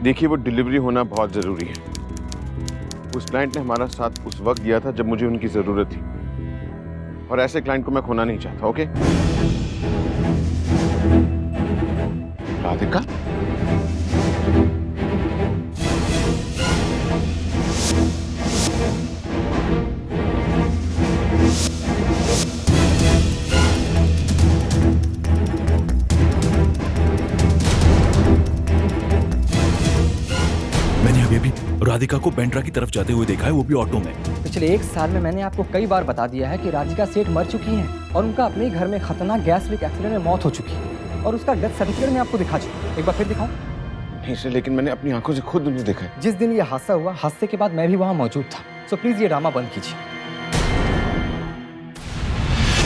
देखिए, वो डिलीवरी होना बहुत जरूरी है। उस क्लाइंट ने हमारा साथ उस वक्त दिया था जब मुझे उनकी जरूरत थी, और ऐसे क्लाइंट को मैं खोना नहीं चाहता। ओके राधिका, मैंने अभी अभी राधिका को बेंड्रा की तरफ जाते हुए देखा है, वो भी ऑटो में। पिछले 1 साल में मैंने आपको कई बार बता दिया है कि राधिका सेठ मर चुकी हैं और उनका अपने ही घर में खतरनाक गैस लीक एक्सीडेंट में मौत हो चुकी है, और उसका डेथ सर्टिफिकेट मैं आपको दिखा चुका हूं। एक बार फिर दिखाऊं? नहीं सर, लेकिन मैंने अपनी आंखों से खुद उन्हें देखा है। जिस दिन ये हादसा हुआ, हादसे के बाद मैं भी वहां मौजूद था। सो प्लीज ये ड्रामा बंद कीजिए।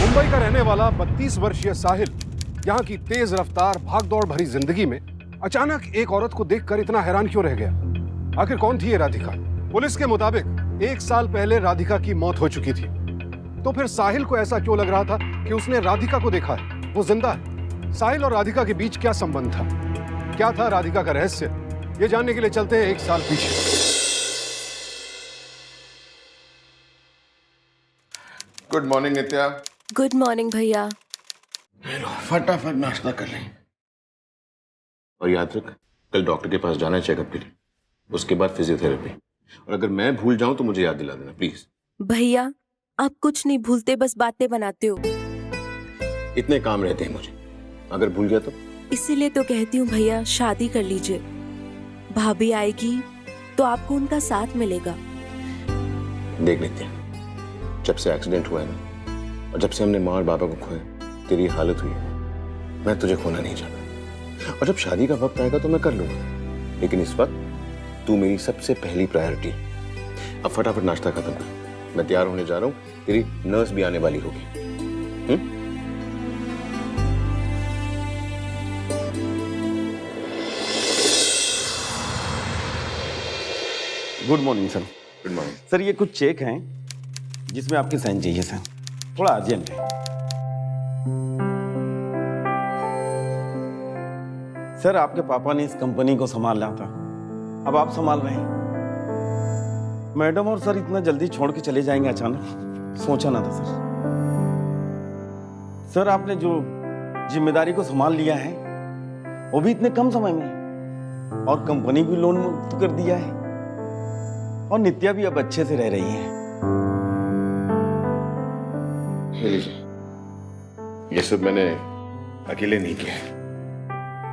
मुंबई का रहने वाला 32 वर्षीय साहिल यहाँ की तेज रफ्तार भागदौड़ भरी जिंदगी में अचानक एक औरत को देखकर इतना हैरान क्यों रह गया? आखिर कौन थी ये राधिका? पुलिस के मुताबिक 1 साल पहले राधिका की मौत हो चुकी थी। तो फिर साहिल को ऐसा क्यों लग रहा था कि उसने राधिका को देखा है, वो जिंदा है? साहिल और राधिका के बीच क्या संबंध था? क्या था राधिका का रहस्य? ये जानने के लिए चलते हैं 1 साल पीछे। गुड मॉर्निंग नित्या। गुड मॉर्निंग भैया। फटाफट नाश्ता कर लें, और याद रख कल डॉक्टर के पास जाना है चेकअप के लिए, उसके बाद फिजियोथेरेपी। और अगर मैं भूल जाऊं तो मुझे याद दिला देना प्लीज। भैया आप कुछ नहीं भूलते, बस बातें बनाते हो। इतने काम रहते हैं मुझे, अगर भूल गया तो? इसीलिए तो कहती हूँ भैया, शादी कर लीजिए। भाभी आएगी तो आपको उनका साथ मिलेगा। देख नित्या, जब से एक्सीडेंट हुआ है ना, और जब से हमने माँ और बाबा को खोया, तेरी हालत हुई है। मैं तुझे खोना नहीं चाहता, और जब शादी का वक्त आएगा तो मैं कर लूंगा, लेकिन इस वक्त तू मेरी सबसे पहली प्रायोरिटी। अब फटाफट नाश्ता खत्म कर, मैं तैयार होने जा रहा हूँ, तेरी नर्स भी आने वाली होगी। Good morning sir. Good morning sir ये कुछ चेक हैं जिसमें आपकी साइन चाहिए सर, थोड़ा अर्जेंट है। सर आपके पापा ने इस कंपनी को संभाला था, अब आप संभाल रहे हैं। मैडम और सर इतना जल्दी छोड़ के चले जाएंगे अचानक, सोचा ना था सर। सर आपने जो जिम्मेदारी को संभाल लिया है वो भी इतने कम समय में, और कंपनी भी लोन मुक्त कर दिया है, और नित्या भी अब अच्छे से रह रही है। ये सब मैंने अकेले नहीं किया है,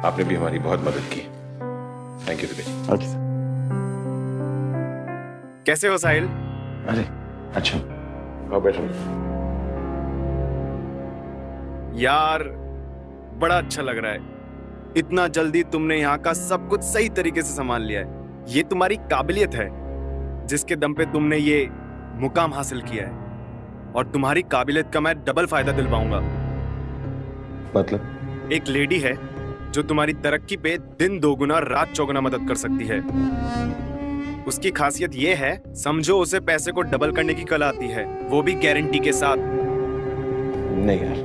आपने भी हमारी बहुत मदद की। Thank you Dipesh. Okay sir. कैसे हो साहिल? अरे अच्छा, आओ बैठो। यार बड़ा अच्छा लग रहा है, इतना जल्दी तुमने यहाँ का सब कुछ सही तरीके से संभाल लिया है। ये तुम्हारी काबिलियत है जिसके दम पे तुमने ये मुकाम हासिल किया है, और तुम्हारी काबिलियत का मैं डबल फायदा दिलवाऊंगा। मतलब? एक लेडी है जो तुम्हारी तरक्की पे दिन दोगुना रात चौगुना मदद कर सकती है। उसकी खासियत ये है, समझो उसे पैसे को डबल करने की कला आती है, वो भी गारंटी के साथ। नहीं यार,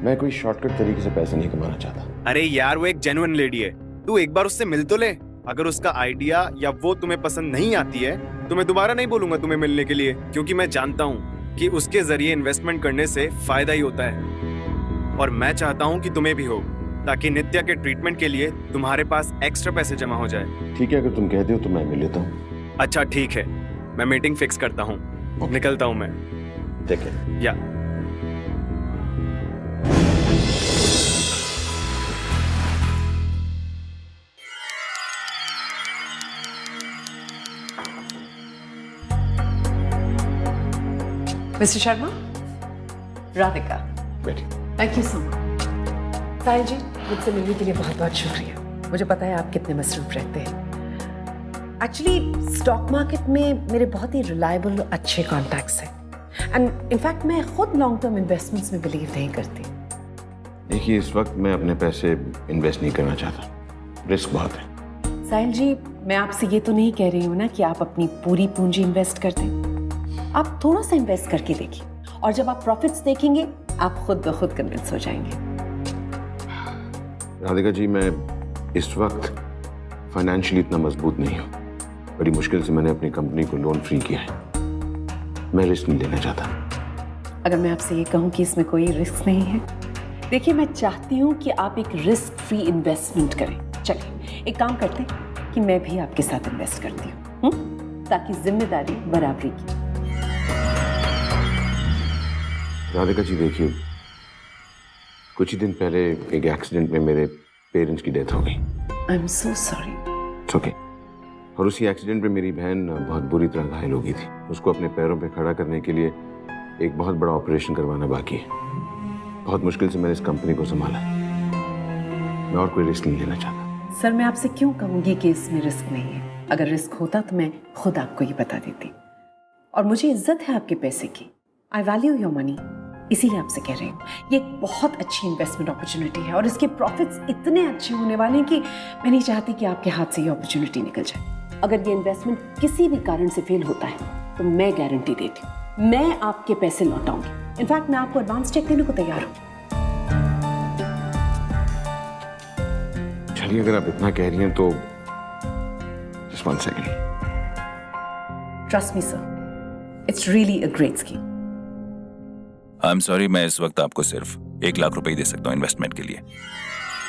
मैं कोई शॉर्टकट तरीके से पैसे नहीं कमाना चाहता। अरे यार वो एक जेन्युइन लेडी है, तू एक बार उससे मिल तो ले। अगर उसका आइडिया या वो तुम्हें पसंद नहीं आती है तो मैं दोबारा नहीं बोलूंगा तुम्हें मिलने के लिए, क्योंकि मैं जानता हूँ कि उसके जरिए इन्वेस्टमेंट करने से फायदा ही होता है। और मैं चाहता हूँ कि तुम्हें भी हो, ताकि नित्या के ट्रीटमेंट के लिए तुम्हारे पास एक्स्ट्रा पैसे जमा हो जाए। ठीक है, अगर तुम कहते हो तो मैं मिल लेता हूँ। अच्छा ठीक है, मैं मीटिंग फिक्स करता हूँ, निकलता हूँ मैं। ठीक है। या मिस्टर शर्मा, राधिका। बैठिए। Thank you so much. Sahil ji, मुझसे मिलने के लिए बहुत बहुत शुक्रिया। मुझे पता है आप कितने मसरूफ रहते हैं। एक्चुअली स्टॉक मार्केट में मेरे बहुत ही रिलायबल और अच्छे कॉन्टैक्ट्स हैं, एंड इनफैक्ट मैं खुद लॉन्ग टर्म इन्वेस्टमेंट्स में बिलीव नहीं करती। देखिए, इस वक्त मैं अपने पैसे इन्वेस्ट नहीं करना चाहता, रिस्क बहुत है। साहिल जी, मैं आपसे ये तो नहीं कह रही हूँ ना कि आप अपनी पूरी पूंजी इन्वेस्ट कर दें। आप थोड़ा सा इन्वेस्ट करके देखिए, और जब आप प्रॉफिट्स देखेंगे आप खुद ब खुद कन्विंस हो जाएंगे। राधिका जी, मैं इस वक्त फाइनेंशियली इतना मजबूत नहीं हूँ। बड़ी मुश्किल से मैंने अपनी कंपनी को लोन फ्री किया है। मैं रिस्क नहीं लेना चाहता। अगर मैं आपसे ये कहूँ कि इसमें कोई रिस्क नहीं है, देखिए मैं चाहती हूँ कि आप एक रिस्क फ्री इन्वेस्टमेंट करें। चलिए एक काम करते हैं कि मैं भी आपके साथ इन्वेस्ट करती हूँ, ताकि जिम्मेदारी बराबरी की। राधिका जी देखिए, कुछ ही दिन पहले एक एक्सीडेंट में मेरे पेरेंट्स की डेथ हो गई। I am so sorry. Okay. और उसी एक्सीडेंट में मेरी बहन बहुत बुरी तरह घायल हो गई थी। उसको अपने पैरों पे खड़ा करने के लिए एक बहुत बड़ा ऑपरेशन करवाना बाकी है। बहुत मुश्किल से मैंने इस कंपनी को संभाला। मैं और कोई रिस्क नहीं लेना चाहता। सर मैं आपसे क्यों कहूँगी कि इसमें रिस्क नहीं है? अगर रिस्क होता तो मैं खुद आपको ये बता देती। और मुझे इज्जत है आपके पैसे की। आई वैल्यू योर मनी, इसीलिए आपसे कह रही हूँ। ये एक बहुत अच्छी इन्वेस्टमेंट अपॉर्चुनिटी है और इसके प्रॉफिट्स इतने अच्छे होने वाले हैं कि मैं नहीं चाहती कि आपके हाथ से ये अपॉर्चुनिटी निकल जाए। अगर ये इन्वेस्टमेंट किसी भी कारण से फेल होता है तो मैं गारंटी देती हूँ, मैं आपके पैसे लौटाऊंगी। इनफैक्ट मैं आपको एडवांस चेक देने को तैयार हूँ। चलिए अगर आप इतना कह रही हैं तो just 1 second. Trust me sir, it's really a great scheme. I am sorry, मैं इस वक्त आपको सिर्फ 1 लाख रुपए ही दे सकता हूँ इन्वेस्टमेंट के लिए।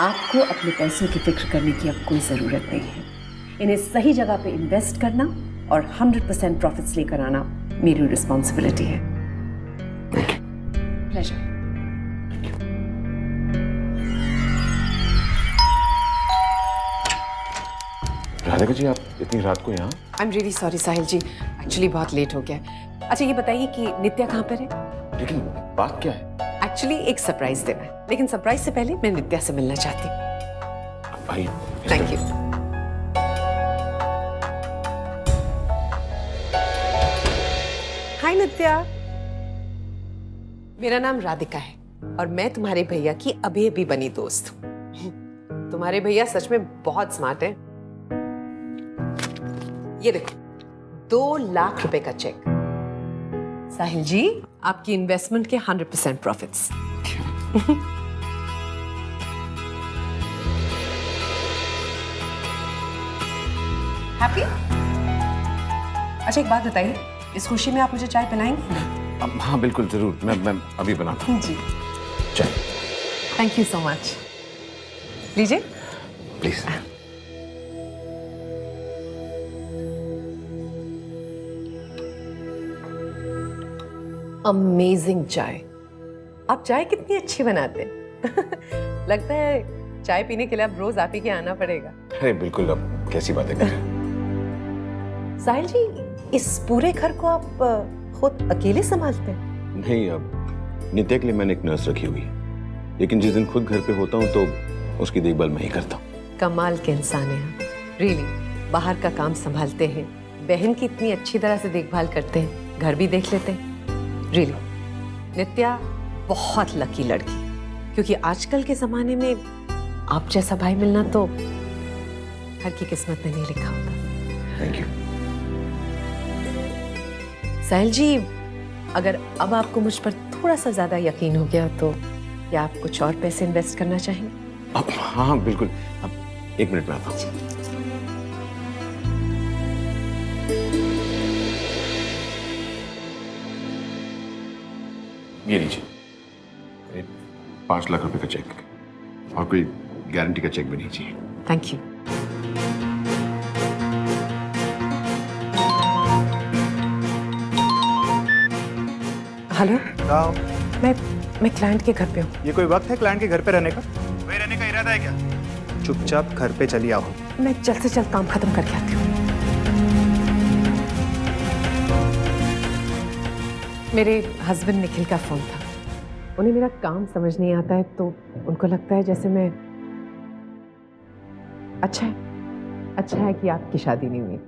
आपको अपने पैसों की फिक्र करने की अब कोई ज़रूरत नहीं है। इन्हें सही जगह पे इन्वेस्ट करना और 100% प्रॉफिट्स लेकर आना मेरी रिस्पॉन्सिबिलिटी है। प्लेजर। राधिका जी आप इतनी रात को यहाँ? I am really sorry Sahil ji, actually बहुत लेट हो गया। अच्छा ये बताइए कि नित्या कहाँ पर है? लेकिन बात क्या है? एक्चुअली एक सरप्राइज देना है, लेकिन सरप्राइज से पहले मैं नित्या से मिलना चाहती हूँ। भाई थैंक यू। हाय नित्या, मेरा नाम राधिका है और मैं तुम्हारे भैया की अभी अभी बनी दोस्त हूँ। तुम्हारे भैया सच में बहुत स्मार्ट हैं। ये देखो 2 लाख रुपए का चेक। साहिल जी आपकी इन्वेस्टमेंट के 100% प्रॉफिट्स। हैप्पी? अच्छा एक बात बताइए, इस खुशी में आप मुझे चाय पिलाएंगे? हाँ बिल्कुल जरूर, मैं अभी बनाता हूँ। जी चाय। Thank you so much. लीजिए। प्लीज। अमेजिंग चाय। आप चाय कितनी अच्छी बनाते हैं। लगता है चाय पीने के लिए अब रोज आप ही के आना पड़ेगा। अरे बिल्कुल, अब कैसी बातें कर रहे हैं? साहिल जी इस पूरे घर को आप खुद अकेले संभालते हैं? नहीं, अब नित्या के लिए मैंने एक नर्स रखी हुई है, लेकिन जिस दिन खुद घर पे होता हूँ तो उसकी देखभाल मैं ही करता हूँ। कमाल के इंसान हैं आप, रियली। बाहर का काम संभालते हैं, बहन की इतनी अच्छी तरह से देखभाल करते हैं, घर भी देख लेते हैं। रियली नित्या बहुत लकी लड़की, क्योंकि आजकल के जमाने में आप जैसा भाई मिलना तो हर की किस्मत में नहीं लिखा होता। Thank you. साहिल जी अगर अब आपको मुझ पर थोड़ा सा ज्यादा यकीन हो गया तो क्या आप कुछ और पैसे इन्वेस्ट करना चाहेंगे? हाँ बिल्कुल, अब 1 मिनट में आता हूँ। ये लीजिए, 5 लाख रुपए का चेक, और कोई गारंटी का चेक भी नहीं चाहिए। Thank you. हेलो, मैं क्लाइंट के घर पे हूँ। ये कोई वक्त है क्लाइंट के घर पे रहने का? वही रहने का इरादा है क्या? चुपचाप घर पे चली आओ। मैं जल्द से जल्द काम खत्म करके आती हूँ। मेरे हस्बैंड निखिल का फोन था। उन्हें मेरा काम समझ नहीं आता है तो उनको लगता है जैसे मैं। अच्छा है कि आपकी शादी नहीं हुई।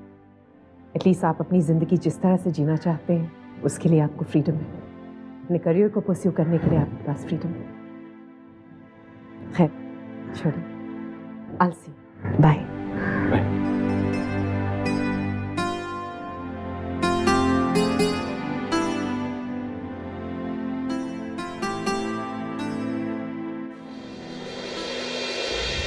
एटलीस्ट आप अपनी जिंदगी जिस तरह से जीना चाहते हैं उसके लिए आपको फ्रीडम है। अपने करियर को परस्यू करने के लिए आपके पास फ्रीडम है। खैर छोड़िए, I'll see you. Bye. Bye.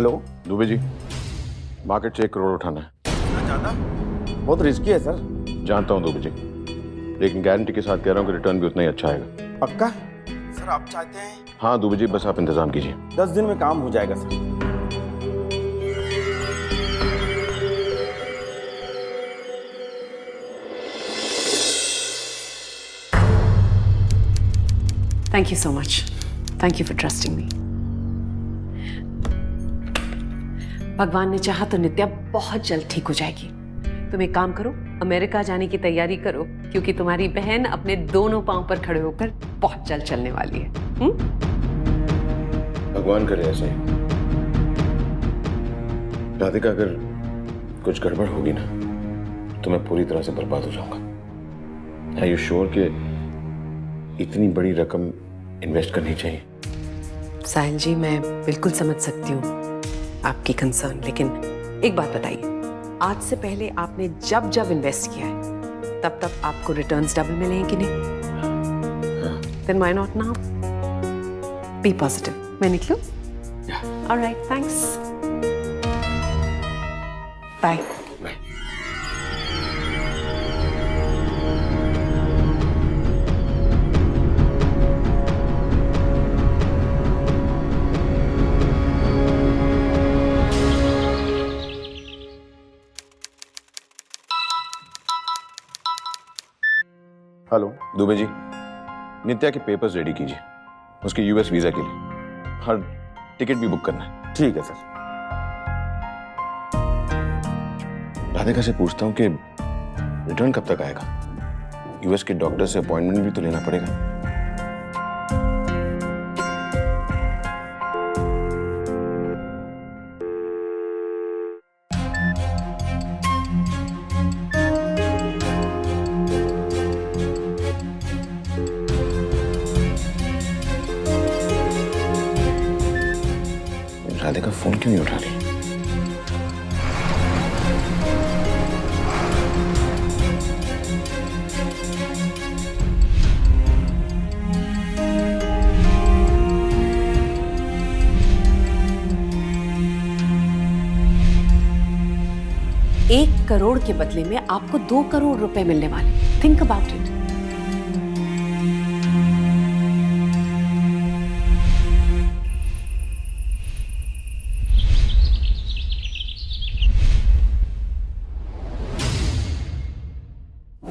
Hello. Dubey ji, market से 1 करोड़ उठाना है। ज़्यादा बहुत रिस्की है सर। जानता हूँ दुबे जी, लेकिन गारंटी के साथ कह रहा हूँ कि रिटर्न भी उतना ही अच्छा आएगा। पक्का सर? आप चाहते हैं? हाँ दुबे जी, बस आप इंतजाम कीजिए। 10 दिन में काम हो जाएगा sir. Thank you so much. Thank you for trusting मी। भगवान ने चाहा तो नित्या बहुत जल्द ठीक हो जाएगी। तुम एक काम करो, अमेरिका जाने की तैयारी करो, क्योंकि तुम्हारी बहन अपने दोनों पांव पर खड़े होकर बहुत जल्द चलने वाली है। भगवान करे ऐसा ही। राधिका, अगर कुछ गड़बड़ होगी ना तो मैं पूरी तरह से बर्बाद हो जाऊंगा। Are you sure कि इतनी बड़ी रकम इन्वेस्ट करनी चाहिए? साहिल जी, मैं बिल्कुल समझ सकती हूँ आपकी कंसर्न, लेकिन एक बात बताइए, आज से पहले आपने जब जब इन्वेस्ट किया है तब तब आपको रिटर्न्स डबल मिले हैं कि नहीं? Then why not now? Be positive. मैं निकलूं? Alright, thanks, bye. Hello. Dubey ji, Nitya के पेपर्स रेडी कीजिए, उसके यूएस वीजा के लिए। हर टिकट भी बुक करना है। ठीक है सर। राधिका से पूछता हूँ कि रिटर्न कब तक आएगा। यूएस के डॉक्टर से अपॉइंटमेंट भी तो लेना पड़ेगा। राधिका फोन क्यों नहीं उठा रही? एक करोड़ के बदले में आपको 2 करोड़ रुपए मिलने वाले। Think about it.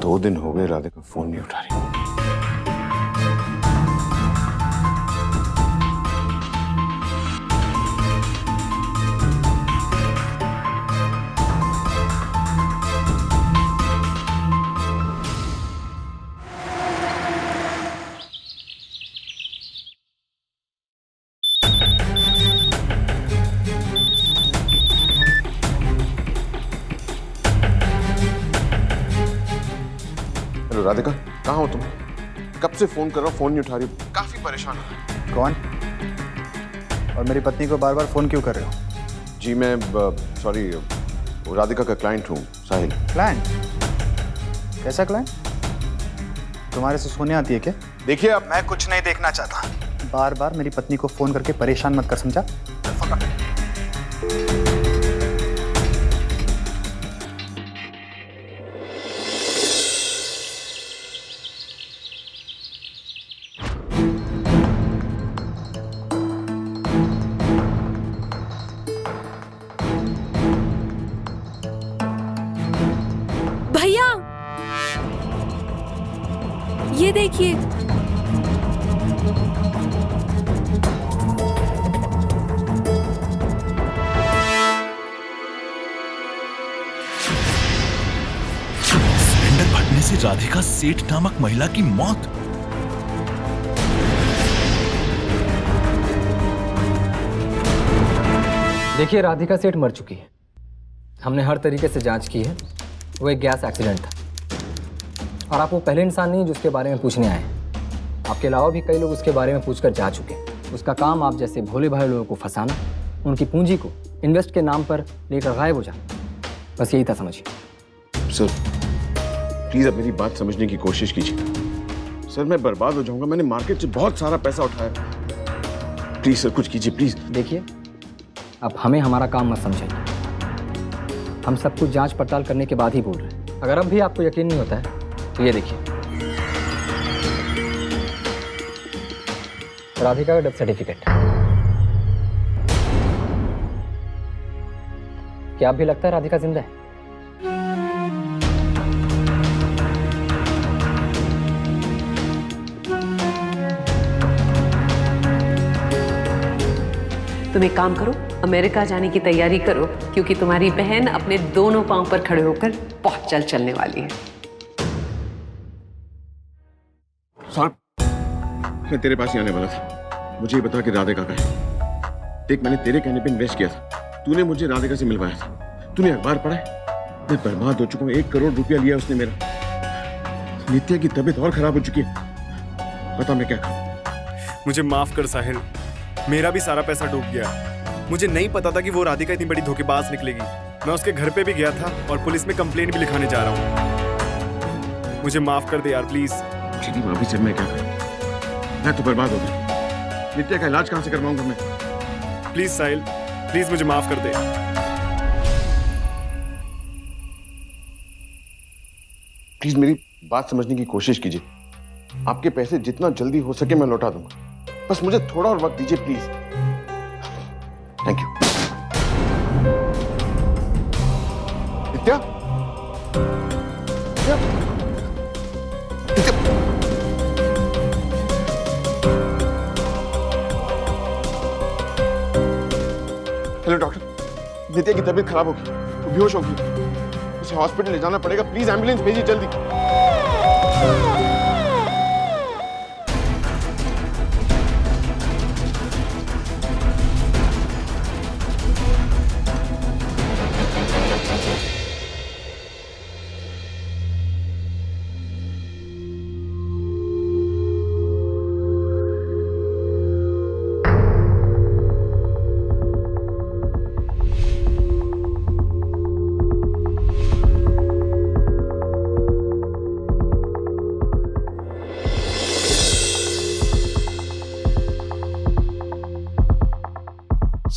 दो दिन हो गए राधिका फोन नहीं उठा रही। हेलो राधिका, कहाँ हो तुम? कब से फोन कर रहा हूँ, फोन नहीं उठा रही। काफी परेशान हूँ। कौन? और मेरी पत्नी को बार बार फोन क्यों कर रहे हो? जी मैं सॉरी, राधिका का क्लाइंट हूँ, साहिल। क्लाइंट? कैसा क्लाइंट? तुम्हारे से सोने आती है क्या? देखिए अब मैं कुछ नहीं देखना चाहता। बार बार मेरी पत्नी को फोन करके परेशान मत कर, समझा? भैया, ये देखिए। सिलेंडर फटने से राधिका सेठ नामक महिला की मौत। देखिए, राधिका सेठ मर चुकी है। हमने हर तरीके से जांच की है। वो एक गैस एक्सीडेंट था, और आप वो पहले इंसान नहीं जो उसके बारे में पूछने आए हैं। आपके अलावा भी कई लोग उसके बारे में पूछकर जा चुके हैं। उसका काम आप जैसे भोले भाले लोगों को फंसाना, उनकी पूंजी को इन्वेस्ट के नाम पर लेकर गायब हो जाना, बस यही था, समझिए। सर प्लीज अब मेरी बात समझने की कोशिश कीजिए। सर मैं बर्बाद हो जाऊंगा, मैंने मार्केट से बहुत सारा पैसा उठाया। प्लीज सर कुछ कीजिए, प्लीज। देखिए, अब हमें हमारा काम मत समझाइए। हम सब कुछ जांच पड़ताल करने के बाद ही बोल रहे हैं। अगर अब भी आपको यकीन नहीं होता है तो ये देखिए, राधिका का डेथ सर्टिफिकेट। क्या आप भी लगता है राधिका जिंदा है? तुम एक काम करो, अमेरिका जाने की तैयारी करो, क्योंकि तुम्हारी बहन अपने दोनों पांव पर खड़े होकर बहुत जल्द चलने वाली है। साहब, मैं तेरे पास ही आने वाला था। मुझे ये बता कि राधिका का है। देख, मैंने तेरे कहने पे इन्वेस्ट किया था। तूने मुझे राधिका से मिलवाया था। तूने अखबार पढ़ा है? मैं बर्बाद हो चुका हूँ। 1 करोड़ रुपया लिया उसने मेरा। नित्या की तबीयत और खराब हो चुकी है। बता मैं क्या करूं? मुझे माफ कर साहिल, मेरा भी सारा पैसा डूब गया। मुझे नहीं पता था कि वो राधिका इतनी बड़ी धोखेबाज निकलेगी। मैं उसके घर पे भी गया था और पुलिस में कंप्लेंट भी लिखाने जा रहा हूँ। मुझे माफ कर दे यार, प्लीज। सीधी माफी से मैं क्या करूं? मैं तो बर्बाद हो गया। नित्या का इलाज कहां से करवाऊंगा मैं? प्लीज साहिल, प्लीज मुझे माफ कर दे। प्लीज मेरी बात समझने की कोशिश कीजिए। आपके पैसे जितना जल्दी हो सके मैं लौटा दूंगा। बस मुझे थोड़ा और वक्त दीजिए please. Thank you. Nitya? Nitya? Nitya? Hello doctor, Nitya की तबीयत खराब होगी, वो बेहोश होगी। उसे हॉस्पिटल ले जाना पड़ेगा। प्लीज एम्बुलेंस भेजिए जल्दी।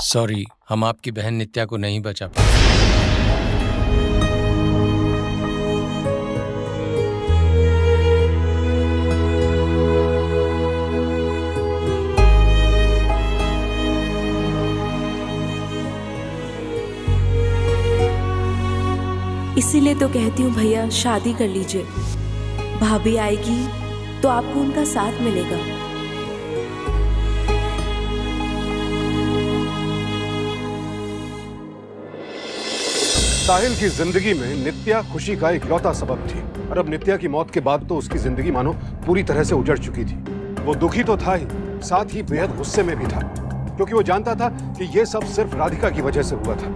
सॉरी, हम आपकी बहन नित्या को नहीं बचा पाए। इसीलिए तो कहती हूँ भैया, शादी कर लीजिए। भाभी आएगी तो आपको उनका साथ मिलेगा। साहिल की जिंदगी में नित्या खुशी का इकलौता सबब थी, और अब नित्या की मौत के बाद तो उसकी जिंदगी मानो पूरी तरह से उजड़ चुकी थी। वो दुखी तो था ही, साथ ही बेहद गुस्से में भी था, क्योंकि वो जानता था कि ये सब सिर्फ राधिका की वजह से हुआ था।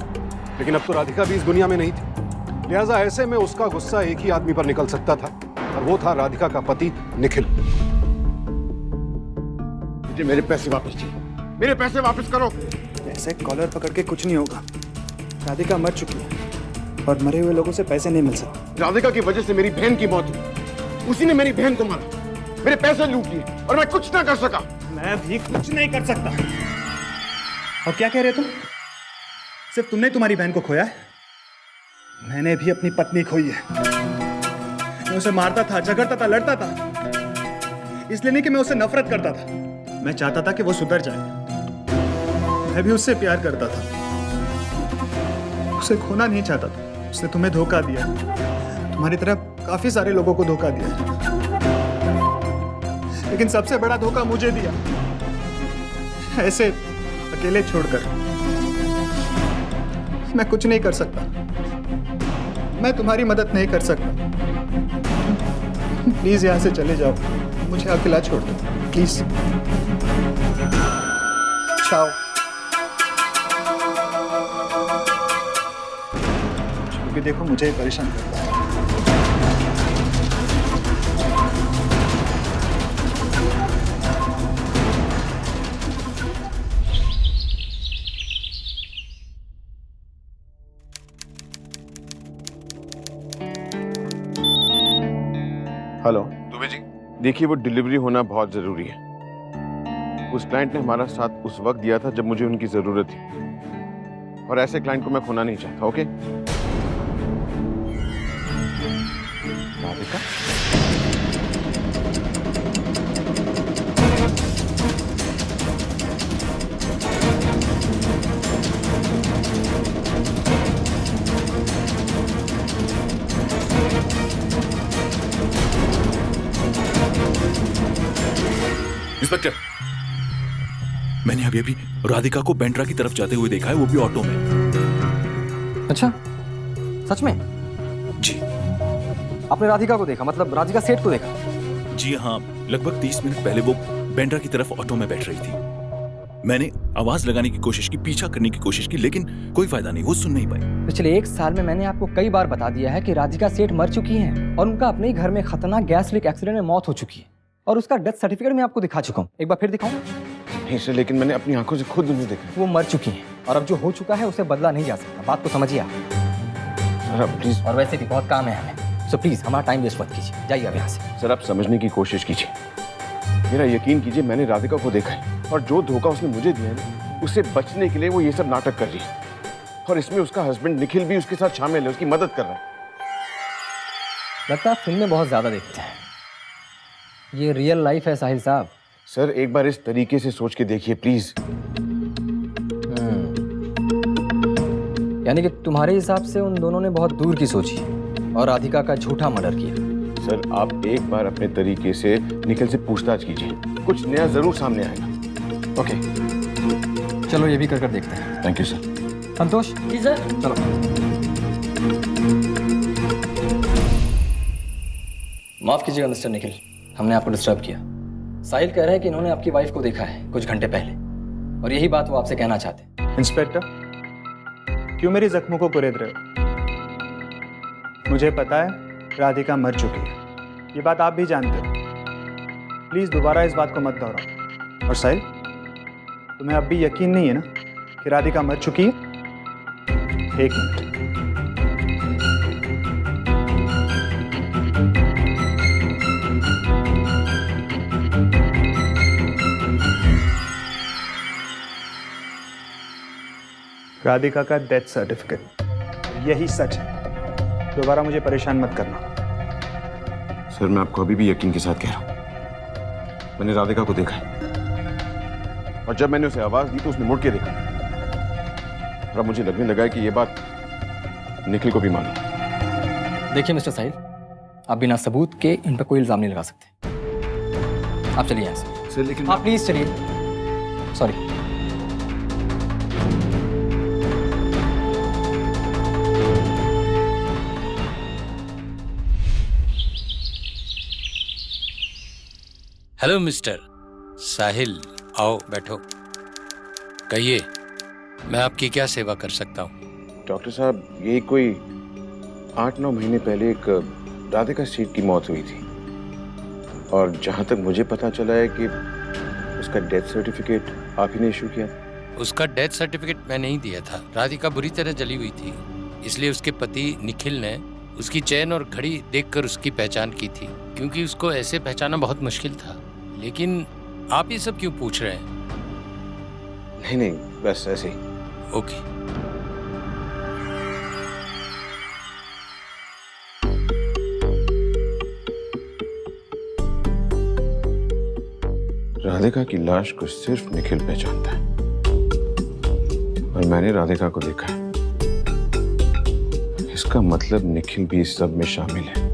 लेकिन अब तो राधिका भी इस दुनिया में नहीं थी, लिहाजा ऐसे में उसका गुस्सा एक ही आदमी पर निकल सकता था, और वो था राधिका का पति निखिल। मुझे मेरे पैसे वापस चाहिए। मेरे पैसे वापस करो। ऐसे कॉलर पकड़ के कुछ नहीं होगा। राधिका मर चुकी है और मरे हुए लोगों से पैसे नहीं मिल सकते। राधिका की वजह से मेरी बहन की मौत हुई। उसी ने मेरी बहन को मारा, मेरे पैसे लूट लिए, और मैं कुछ ना कर सका। मैं भी कुछ नहीं कर सकता। और क्या कह रहे तुम? सिर्फ तुमने तुम्हारी बहन को खोया है? मैंने भी अपनी पत्नी खोई है। मैं उसे मारता था, झगड़ता था, लड़ता था, इसलिए नहीं कि मैं उससे नफरत करता था। मैं चाहता था कि वो सुधर जाए। मैं भी उससे प्यार करता था, उसे खोना नहीं चाहता था। उसने तुम्हें धोखा दिया, तुम्हारी तरह काफी सारे लोगों को धोखा दिया, लेकिन सबसे बड़ा धोखा मुझे दिया, ऐसे अकेले छोड़कर। मैं कुछ नहीं कर सकता, मैं तुम्हारी मदद नहीं कर सकता। प्लीज यहां से चले जाओ, मुझे अकेला छोड़ दो प्लीज। चाओ। क्योंकि देखो मुझे परेशान करता है। हेलो दुबे जी, देखिए वो डिलीवरी होना बहुत जरूरी है। उस क्लाइंट ने हमारा साथ उस वक्त दिया था जब मुझे उनकी जरूरत थी। और ऐसे क्लाइंट को मैं खोना नहीं चाहता। ओके राधिका, इंस्पेक्टर, मैंने अभी अभी राधिका को बेंड्रा की तरफ जाते हुए देखा है, वो भी ऑटो में। अच्छा, सच में? जी आपने राधिका को देखा, मतलब राधिका सेठ को देखा? जी हाँ, लगभग 30 मिनट पहले वो बेंड्रा की तरफ ऑटो में बैठ रही थी। मैंने आवाज लगाने की कोशिश की, पीछा करने की कोशिश की, लेकिन कोई फायदा नहीं, वो सुन नहीं पाई। पिछले 1 साल में मैंने आपको कई बार बता दिया है कि राधिका सेठ मर चुकी हैं और उनका अपने ही घर में खतरनाक गैस लीक एक्सीडेंट में मौत हो चुकी है, और उसका डेथ सर्टिफिकेट मैं आपको दिखा चुका हूँ। एक बार फिर दिखाऊं? नहीं सर, लेकिन मैंने अपनी आंखों से खुद उन्हें देखा। वो मर चुकी हैं और अब जो हो चुका है उसे बदला नहीं जा सकता। बात को समझिए आप। सर आप प्लीज। और वैसे भी बहुत काम है हमें, सो प्लीज हमारा टाइम वेस्ट मत कीजिए, जाइए अब यहाँ से। सर आप समझने की कोशिश कीजिए, मेरा यकीन कीजिए, मैंने राधिका को देखा है और जो धोखा उसने मुझे दिया है ना, उससे बचने के लिए वो ये सब नाटक कर रही है, और इसमें उसका हस्बैंड निखिल भी उसके साथ शामिल है, उसकी मदद कर रहा है। लगता है आप फिल्में बहुत ज्यादा देखते हैं। ये रियल लाइफ है साहिल साहब। सर एक बार इस तरीके से सोच के देखिए प्लीज। यानी कि तुम्हारे हिसाब से उन दोनों ने बहुत दूर की सोची और राधिका का झूठा मर्डर किया। सर आप एक बार अपने तरीके से निखिल से पूछताछ कीजिए, कुछ नया जरूर सामने आएगा। ओके, चलो ये भी कर देखते हैं। Thank you sir. Santosh ji sir, चलो। माफ कीजिएगा मिस्टर निखिल, हमने आपको डिस्टर्ब किया। साहिल कह रहे हैं कि इन्होंने आपकी वाइफ को देखा है कुछ घंटे पहले, और यही बात वो आपसे कहना चाहते हैं। इंस्पेक्टर, क्यों मेरी जख्मों को कुरेद रहे हो? मुझे पता है राधिका मर चुकी है, ये बात आप भी जानते हो। प्लीज दोबारा इस बात को मत दोहराओ। और साहिल, तुम्हें अब भी यकीन नहीं है ना कि राधिका मर चुकी है? एक मिनट, राधिका का डेथ सर्टिफिकेट, यही सच है। दोबारा मुझे परेशान मत करना। सर मैं आपको अभी भी यकीन के साथ कह रहा हूं, मैंने राधिका को देखा है, और जब मैंने उसे आवाज दी तो उसने मुड़ के देखा, और अब मुझे लगने लगा है कि ये बात निखिल को भी मालूम। देखिए मिस्टर साहिल, आप बिना सबूत के इन पर कोई इल्जाम नहीं लगा सकते। आप चलिए यहाँ से। सर लेकिन आप प्लीज चलिए। सॉरी। हेलो मिस्टर साहिल, आओ बैठो। कहिए, मैं आपकी क्या सेवा कर सकता हूँ? डॉक्टर साहब, ये कोई 8-9 महीने पहले एक राधिका सेठ की मौत हुई थी, और जहाँ तक मुझे पता चला है कि उसका डेथ सर्टिफिकेट आप ही ने इशू किया। उसका डेथ सर्टिफिकेट मैं नहीं दिया था। राधिका बुरी तरह जली हुई थी, इसलिए उसके पति निखिल ने उसकी चेन और घड़ी देखकर उसकी पहचान की थी, क्योंकि उसको ऐसे पहचाना बहुत मुश्किल था। लेकिन आप ये सब क्यों पूछ रहे हैं? नहीं, बस ऐसे ही। ओके। राधिका की लाश को सिर्फ निखिल पहचानता है, और मैंने राधिका को देखा है। इसका मतलब निखिल भी इस सब में शामिल है,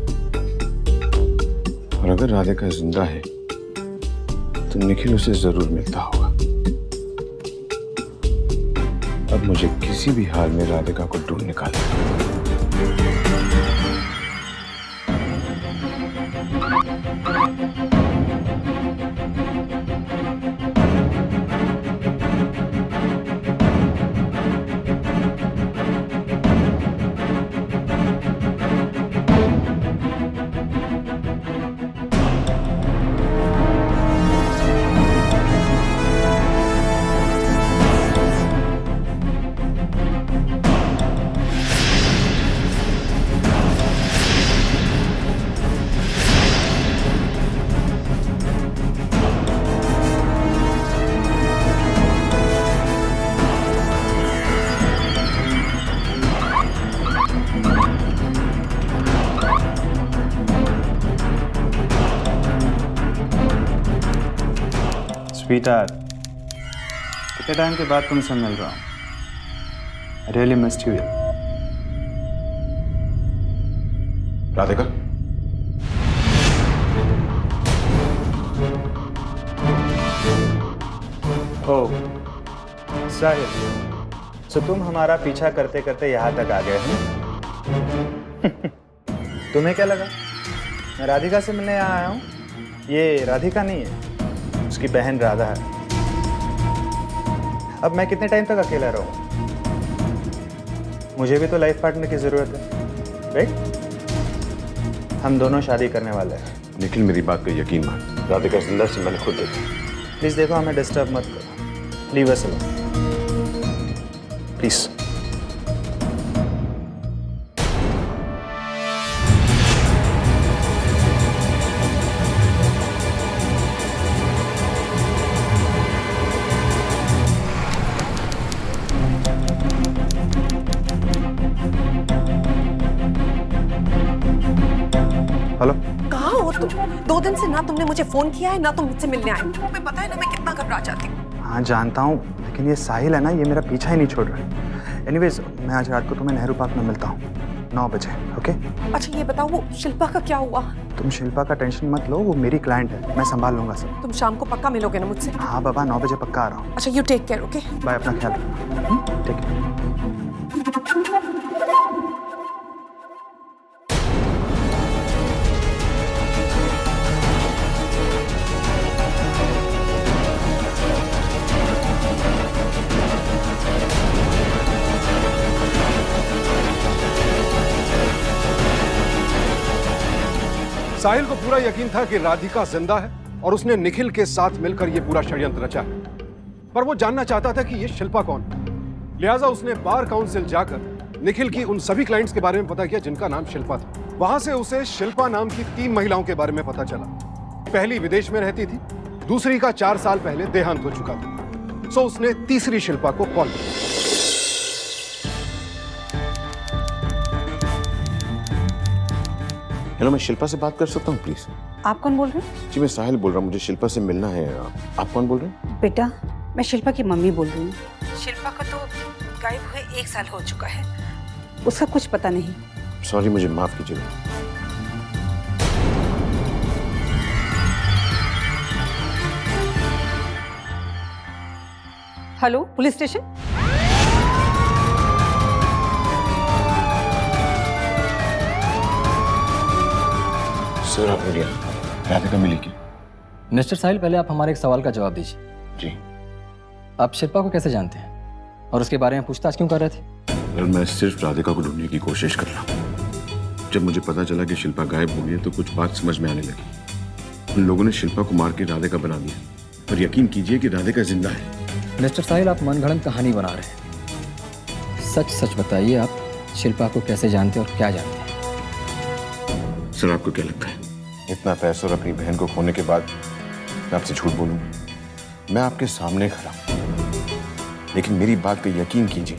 और अगर राधिका जिंदा है तो निखिल उसे जरूर मिलता होगा। अब मुझे किसी भी हाल में राधिका को ढूंढ निकालना है। स्वीटार, कितने टाइम के बाद तुमसे मिल रहा हूँ। Really missed you. राधिका, ओ साहिल, सो तुम हमारा पीछा करते करते यहाँ तक आ गए हो। तुम्हें क्या लगा मैं राधिका से मिलने यहाँ आया हूँ? ये राधिका नहीं है, उसकी बहन राधा है। अब मैं कितने टाइम तक अकेला रहूँ? मुझे भी तो लाइफ पार्टनर की जरूरत है, राइट? हम दोनों शादी करने वाले हैं। निखिल मेरी बात का यकीन मान, राधिका जिंदा से मैंने खुद देखा। प्लीज देखो, हमें डिस्टर्ब मत करो। Leave us alone please. Hello, कहाँ हो तुम? 2 दिन से ना तुमने मुझे फोन किया है ना तुम मुझसे मिलने आए। तुम्हें पता है ना मैं कितना घबरा जाती हूँ। हाँ जानता हूँ, लेकिन ये साहिल है ना, ये मेरा पीछा ही नहीं छोड़ रहा है। एनीवेज, मैं आज रात को तुम्हें नेहरू पार्क में मिलता हूँ 9 बजे, ओके? अच्छा ये बताओ, वो शिल्पा का क्या हुआ? तुम शिल्पा का टेंशन मत लो, वो मेरी क्लाइंट है, मैं संभाल लूंगा सब। तुम शाम को पक्का मिलोगे ना मुझसे? हाँ बाबा, 9 बजे पक्का आ रहा हूँ। अच्छा you take care, okay? Bye, अपना ख्याल रखना। ठीक है। साहिल को पूरा यकीन था कि राधिका जिंदा है और उसने निखिल के साथ मिलकर यह पूरा षड्यंत्र रचा है। पर वो जानना चाहता था कि यह शिल्पा कौन है। लिहाजा उसने बार काउंसिल जाकर निखिल की उन सभी क्लाइंट्स के बारे में पता किया जिनका नाम शिल्पा था। वहां से उसे शिल्पा नाम की 3 महिलाओं के बारे में पता चला। पहली विदेश में रहती थी, दूसरी का 4 साल पहले देहांत हो चुका था। सो उसने तीसरी शिल्पा को कॉल किया। हेलो, मैं शिल्पा से बात कर सकता हूँ प्लीज? आप कौन बोल रहे हैं? जी मैं साहिल बोल रहा हूँ, मुझे शिल्पा से मिलना है। आप कौन बोल रहे हैं? बेटा, मैं शिल्पा की मम्मी बोल रही हूँ। शिल्पा का तो गायब हुए 1 साल हो चुका है, उसका कुछ पता नहीं। सॉरी, मुझे माफ कीजिएगा। Hello, police station? सर आप बोलिए, राधिका मिली क्या? मिस्टर साहिल, पहले आप हमारे एक सवाल का जवाब दीजिए। जी। आप शिल्पा को कैसे जानते हैं और उसके बारे में पूछताछ क्यों कर रहे थे? सर मैं सिर्फ राधिका को ढूंढने की कोशिश कर रहा हूँ। जब मुझे पता चला कि शिल्पा गायब हो गई है तो कुछ बात समझ में आने लगी। उन लोगों ने शिल्पा को मार के राधिका बना दिया, पर यकीन कीजिए कि राधिका जिंदा है। मिस्टर साहिल, आप मनगढ़ंत कहानी बना रहे हैं। सच सच बताइए, आप शिल्पा को कैसे जानते और क्या जानते हैं? सर आपको क्या लगता है, इतना पैसा और अपनी बहन को खोने के बाद मैं आपसे झूठ बोलूंगा? मैं आपके सामने खड़ा हूं, लेकिन मेरी बात का यकीन कीजिए,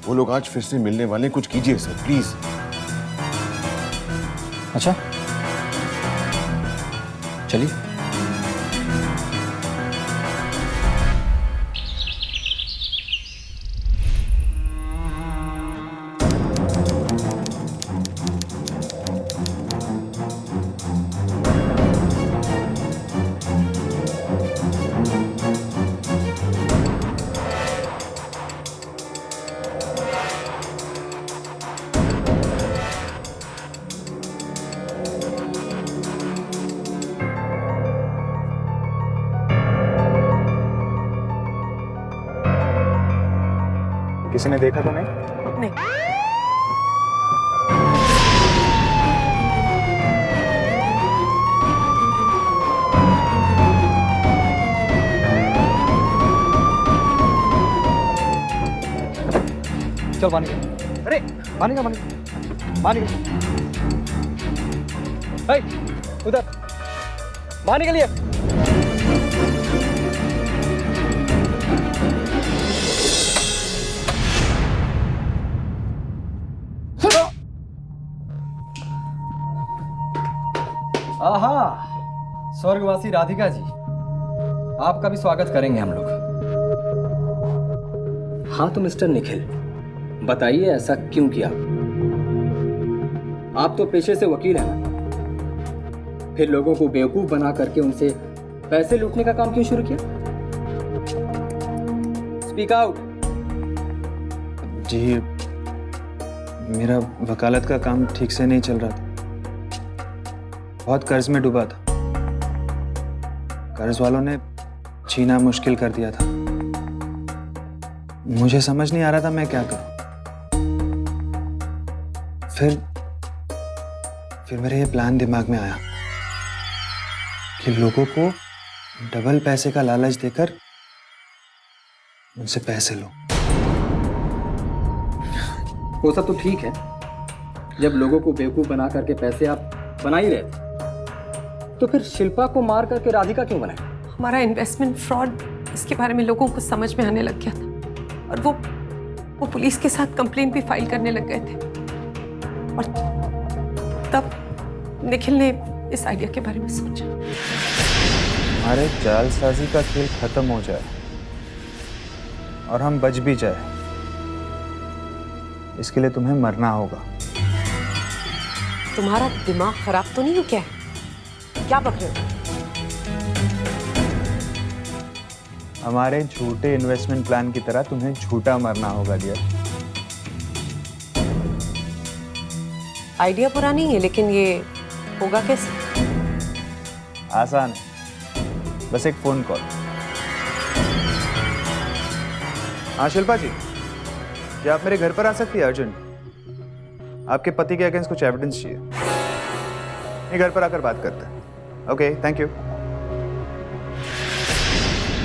वो लोग आज फिर से मिलने वाले। कुछ कीजिए सर, प्लीज। अच्छा चलिए। किसी ने देखा तो नहीं? नहीं। चल पानी का। अरे पानी का, पानी का। उधर पानी के लिए। आहा, स्वर्गवासी राधिका जी, आपका भी स्वागत करेंगे हम लोग। हाँ तो मिस्टर निखिल, बताइए ऐसा क्यों किया? आप तो पेशे से वकील हैं ना, फिर लोगों को बेवकूफ बना करके उनसे पैसे लूटने का काम क्यों शुरू किया? Speak out. जी, मेरा वकालत का काम ठीक से नहीं चल रहा था, बहुत कर्ज में डूबा था। कर्ज वालों ने जीना मुश्किल कर दिया था। मुझे समझ नहीं आ रहा था मैं क्या करूं। फिर मेरे ये प्लान दिमाग में आया कि लोगों को डबल पैसे का लालच देकर उनसे पैसे लो। वो सब तो ठीक है, जब लोगों को बेवकूफ बना करके पैसे आप बना ही रहे थे, तो फिर शिल्पा को मार करके राधिका क्यों बनाए? हमारा इन्वेस्टमेंट फ्रॉड, इसके बारे में लोगों को समझ में आने लग गया था और वो पुलिस के साथ कंप्लेंट भी फाइल करने लग गए थे। और तब निखिल ने इस आइडिया के बारे में सोचा। हमारे जालसाजी का खेल खत्म हो जाए और हम बच भी जाए, इसके लिए तुम्हें मरना होगा। तुम्हारा दिमाग खराब तो नहीं हो क्या? क्या बक रहे हो? हमारे झूठे इन्वेस्टमेंट प्लान की तरह तुम्हें झूठा मरना होगा डियर। आइडिया बुरा नहीं है, लेकिन ये होगा कैसे? आसान है, बस एक फोन कॉल। हाँ शिल्पा जी, क्या आप मेरे घर पर आ सकती है अर्जेंट? आपके पति के अगेंस्ट कुछ एविडेंस चाहिए। ये घर पर आकर बात करते हैं। Okay, thank you.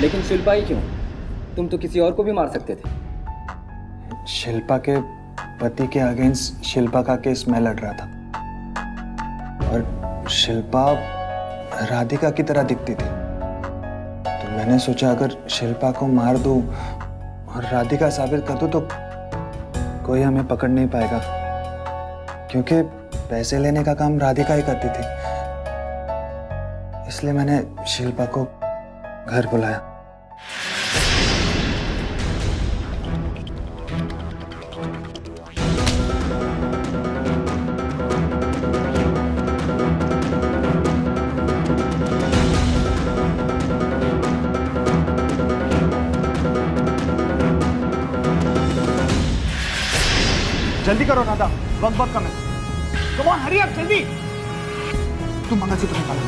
लेकिन शिल्पा ही क्यों? तुम तो किसी और को भी मार सकते थे। शिल्पा के पति के अगेंस्ट शिल्पा का केस मैं लड़ रहा था और शिल्पा राधिका की तरह दिखती थी, तो मैंने सोचा अगर शिल्पा को मार दूं और राधिका साबित कर दूं तो कोई हमें पकड़ नहीं पाएगा, क्योंकि पैसे लेने का काम राधिका ही करती थी। इसलिए मैंने शिल्पा को घर बुलाया। जल्दी करो राधा, वक्त बहुत कम है। कम ऑन, हरी अप, जल्दी। तुम मंगलसूत्र निकालो।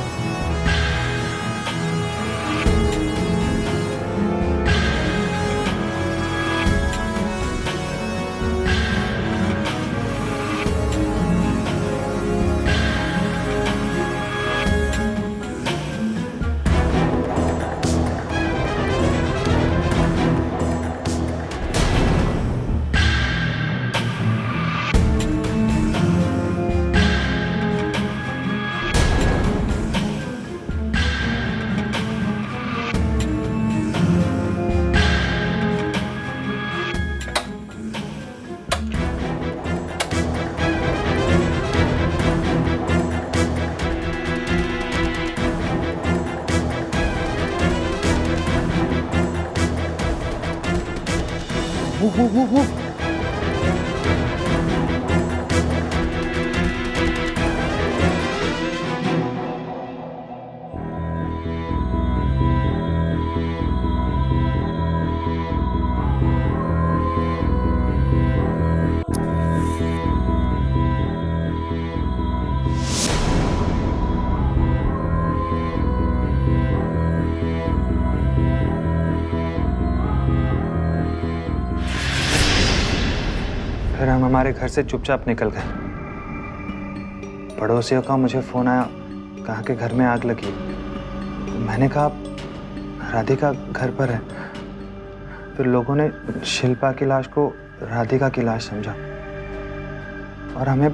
फिर हम हमारे घर से चुपचाप निकल गए। पड़ोसियों का मुझे फोन आया, कहा कि घर में आग लगी। मैंने कहा राधिका घर पर है। फिर लोगों ने शिल्पा की लाश को राधिका की लाश समझा और हमें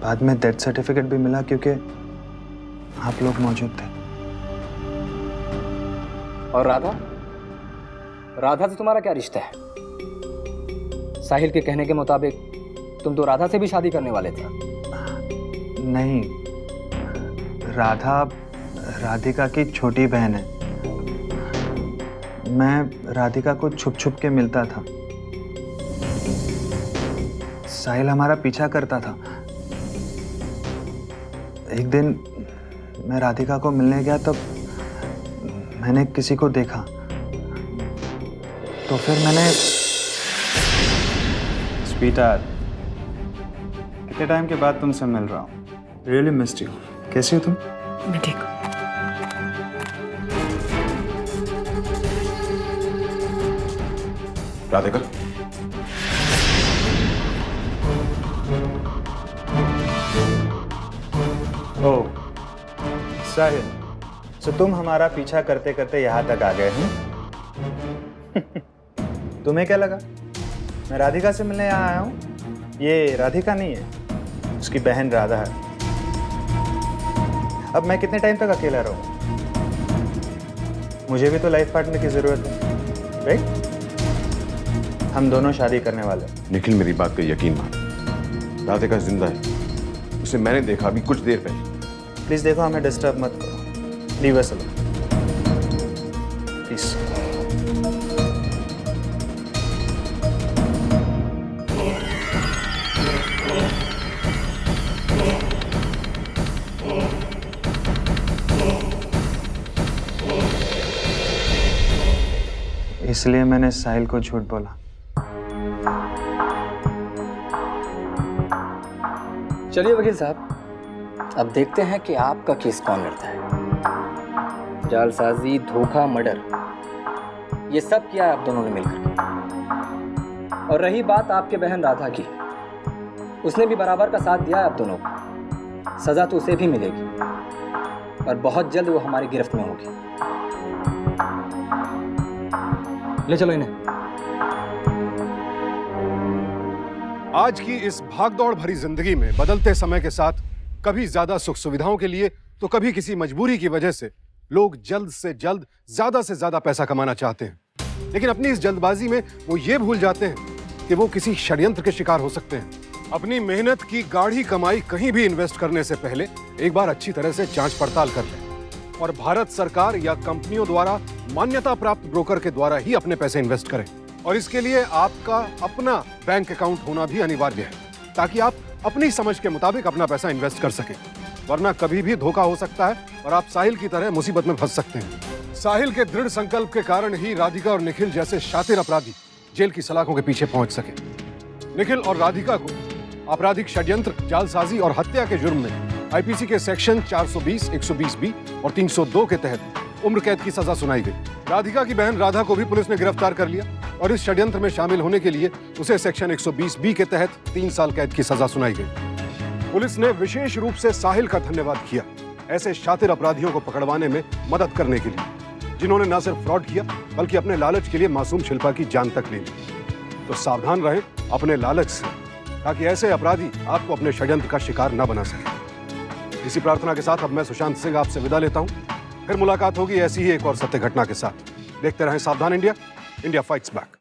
बाद में डेथ सर्टिफिकेट भी मिला क्योंकि आप लोग मौजूद थे। और राधा? राधा से तुम्हारा क्या रिश्ता है? साहिल के कहने के मुताबिक तुम तो राधा से भी शादी करने वाले थे। नहीं, राधा राधिका की छोटी बहन है। मैं राधिका को छुप छुप के मिलता था। साहिल हमारा पीछा करता था। एक दिन मैं राधिका को मिलने गया तब मैंने किसी को देखा, तो फिर मैंने स्वीटहार्ट, कितने टाइम के बाद तुमसे मिल रहा हूँ। Really missed you. कैसी हो तुम? मैं ठीक हूँ। राधिका, ओह साहिल, तो तुम हमारा पीछा करते करते यहाँ तक आ गए हैं। तुम्हें क्या लगा मैं राधिका से मिलने यहाँ आया हूँ? ये राधिका नहीं है, उसकी बहन राधा है। अब मैं कितने टाइम तक अकेला रहूँ? मुझे भी तो लाइफ पार्टनर की जरूरत है, राइट? हम दोनों शादी करने वाले हैं। निखिल मेरी बात का यकीन मान, राधिका जिंदा है, उसे मैंने देखा अभी कुछ देर पहले। प्लीज देखो, हमें डिस्टर्ब मत करो। Leave us alone please. इसलिए मैंने साहिल को झूठ बोला। चलिए वकील साहब, अब देखते हैं कि आपका केस कौन लड़ता है। जालसाजी, धोखा, मर्डर, ये सब किया है आप दोनों ने मिलकर। और रही बात आपके बहन राधा की, उसने भी बराबर का साथ दिया है आप दोनों को। सजा तो उसे भी मिलेगी और बहुत जल्द वो हमारी गिरफ्त में होगी। ले चलो इन्हें। आज की इस भागदौड़ भरी जिंदगी में बदलते समय के साथ कभी ज्यादा सुख सुविधाओं के लिए तो कभी किसी मजबूरी की वजह से लोग जल्द से जल्द ज्यादा से ज्यादा पैसा कमाना चाहते हैं, लेकिन अपनी इस जल्दबाजी में वो ये भूल जाते हैं कि वो किसी षड्यंत्र के शिकार हो सकते हैं। अपनी मेहनत की गाढ़ी कमाई कहीं भी इन्वेस्ट करने से पहले एक बार अच्छी तरह से जांच पड़ताल कर लें और भारत सरकार या कंपनियों द्वारा मान्यता प्राप्त ब्रोकर के द्वारा ही अपने पैसे इन्वेस्ट करें। और इसके लिए आपका अपना बैंक अकाउंट होना भी अनिवार्य है, ताकि आप अपनी समझ के मुताबिक अपना पैसा इन्वेस्ट कर सकें, वरना कभी भी धोखा हो सकता है और आप साहिल की तरह मुसीबत में फंस सकते हैं। साहिल के दृढ़ संकल्प के कारण ही राधिका और निखिल जैसे शातिर अपराधी जेल की सलाखों के पीछे पहुंच सके। निखिल और राधिका को आपराधिक षड्यंत्र, जालसाजी और हत्या के जुर्म में आईपीसी के सेक्शन 420, 120B और 302 के तहत उम्र कैद की सजा सुनाई गई। राधिका की बहन राधा को भी पुलिस ने गिरफ्तार कर लिया और इस षड्यंत्र में शामिल होने के लिए उसे सेक्शन 120B के तहत 3 साल कैद की सजा सुनाई गई। पुलिस ने विशेष रूप से साहिल का धन्यवाद किया ऐसे शातिर अपराधियों को पकड़वाने में मदद करने के लिए, जिन्होंने न सिर्फ फ्रॉड किया बल्कि अपने लालच के लिए मासूम शिल्पा की जान तक ले ली। तो सावधान रहें अपने लालच से, ताकि ऐसे अपराधी आपको अपने षड्यंत्र का शिकार न बना सके। इसी प्रार्थना के साथ अब मैं सुशांत सिंह आपसे विदा लेता हूं। फिर मुलाकात होगी ऐसी ही एक और सत्य घटना के साथ। देखते रहें सावधान इंडिया, इंडिया फाइट्स बैक।